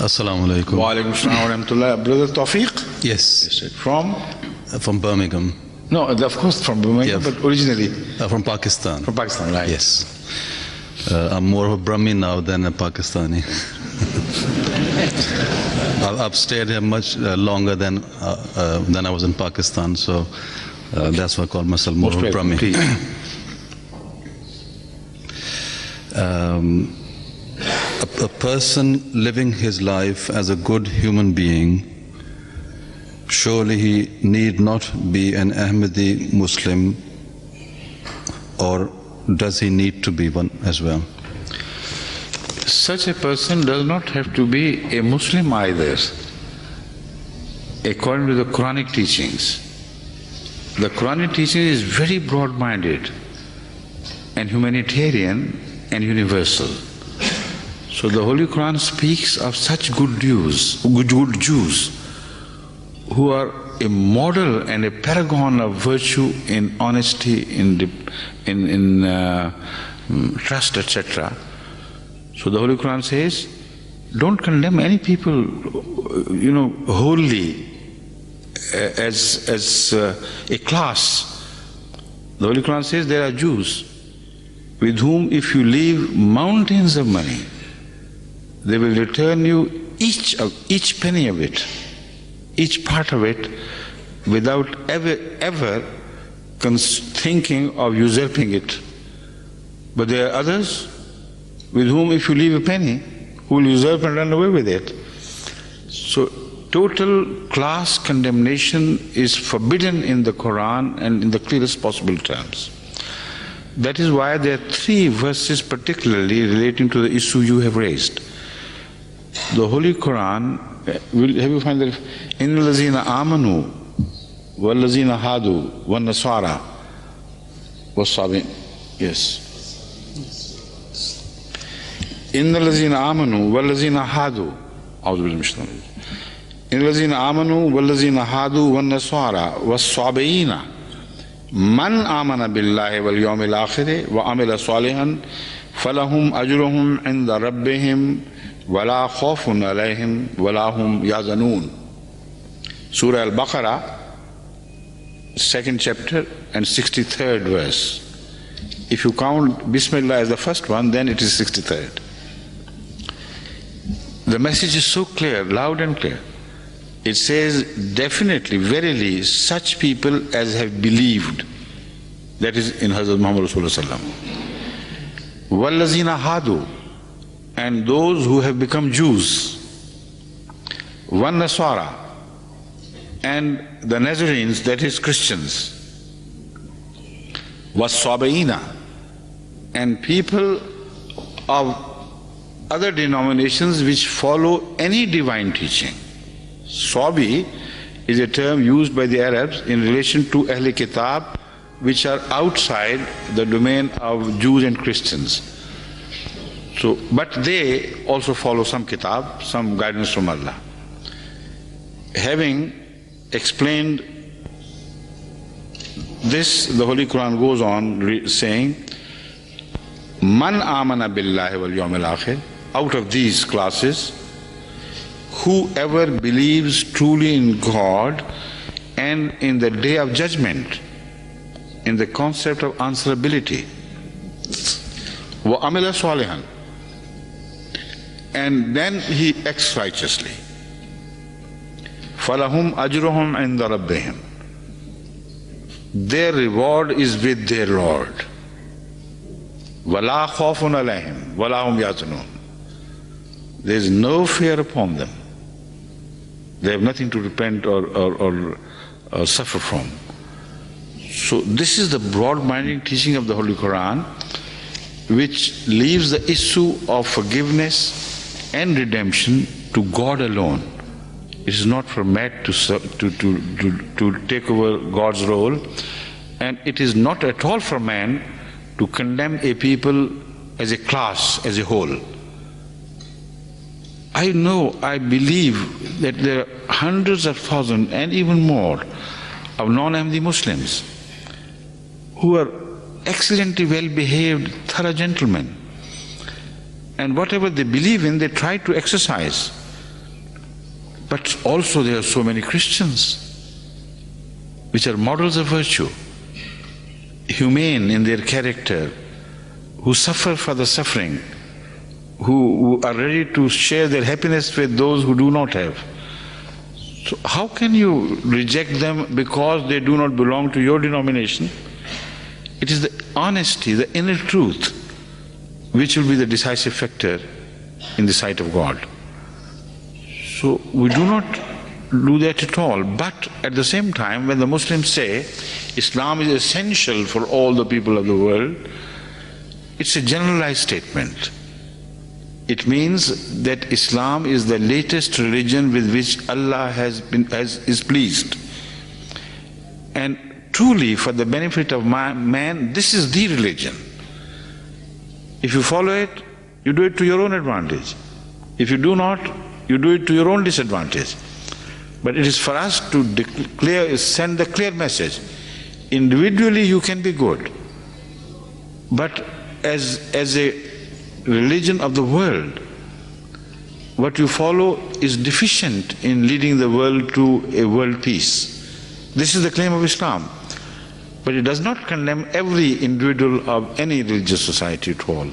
Assalamu alaikum. Wa alaikum assalam wa rahmatullah. Brother Tawfiq? Yes, From Birmingham. No, of course from Birmingham, Yeah. but originally From Pakistan. from Pakistan, right? Yes. I'm more of a Brahmin now than a Pakistani. I've stayed here much longer than I was in Pakistan, so that's why I call myself more of a Brahmin. A person living his life as a good human being, surely he need not be an Ahmadi Muslim, or does he need to be one as well? Such a person does not have to be a Muslim either, according to the Quranic teachings. The Quranic teaching is very broad-minded and humanitarian and universal. So the Holy Quran speaks of such good Jews who are a model and a paragon of virtue in honesty, in trust, etc. So the Holy Quran says, don't condemn any people, wholly as a class. The Holy Quran says there are Jews with whom if you leave mountains of money, they will return you each penny of it, each part of it, without ever thinking of usurping it. But there are others with whom if you leave a penny, who will usurp and run away with it. So total class condemnation is forbidden in the Quran and in the clearest possible terms. That is why there are 3 verses particularly relating to the issue you have raised. The Holy Quran, have you find that? إِنَّ الَّذِينَ آمَنُوا وَالَّذِينَ هَادُوا وَالنَّصَارَى وَالصَّابِئِينَ. Yes. إِنَّ الَّذِينَ آمَنُوا وَالَّذِينَ هَادُوا إِنَّ الَّذِينَ آمَنُوا وَالَّذِينَ هَادُوا وَالنَّصَارَى وَالصَّابِئِينَ مَنْ آمَنَ بِاللَّهِ وَالْيَوْمِ الْآخِرِ وَعَمِلَ صَالِحًا فَلَهُمْ أَجْرُهُمْ عِنْدَ رَبِّهِمْ وَلَا خَوْفٌ عَلَيْهِمْ وَلَا هُمْ يَحْزَنُونَ. Surah Al-Baqarah, 2nd chapter and 63rd verse. If you count Bismillah as the first one, then it is 63rd. The message is so clear, loud and clear. It says, definitely, verily, such people as have believed, that is in Hazrat Muhammad Rasulullah sallam. وَالَّذِينَ هَادُوا, and those who have become Jews. وَالنَّصَارَى, and the Nazarenes, that is Christians. وَالصَّابِئِينَ, and people of other denominations which follow any divine teaching. Sabi is a term used by the Arabs in relation to Ahl Kitab, which are outside the domain of Jews and Christians. So, but they also follow some Kitab, some guidance from Allah. Having explained this, the Holy Quran goes on saying, Man amana billahi wal yawmil akhir, out of these classes, whoever believes truly in God and in the day of judgment, in the concept of answerability, wa amila salihan, and then he acts righteously, falahum ajruhum inda rabbihim, their reward is with their Lord. Wala khawfun alayhim wala hum yahzanun, there is no fear upon them. They have nothing to repent or suffer from. So this is the broad-minded teaching of the Holy Quran, which leaves the issue of forgiveness and redemption to God alone. It is not for man to take over God's role, and it is not at all for man to condemn a people as a class, as a whole. I know, I believe that there are hundreds of thousands and even more of non-Ahmadi Muslims who are excellently well-behaved, thorough gentlemen. And whatever they believe in, they try to exercise. But also there are so many Christians which are models of virtue, humane in their character, who suffer for the suffering, who are ready to share their happiness with those who do not have. So how can you reject them because they do not belong to your denomination? It is the honesty, the inner truth, which will be the decisive factor in the sight of God. So we do not do that at all. But at the same time, when the Muslims say Islam is essential for all the people of the world, it's a generalized statement. It means that Islam is the latest religion with which Allah is pleased. And truly, for the benefit of man, this is the religion. If you follow it, you do it to your own advantage. If you do not, you do it to your own disadvantage. But it is for us to send the clear message. Individually you can be good, but as a religion of the world, what you follow is deficient in leading the world to a world peace. This is the claim of Islam. But it does not condemn every individual of any religious society at all.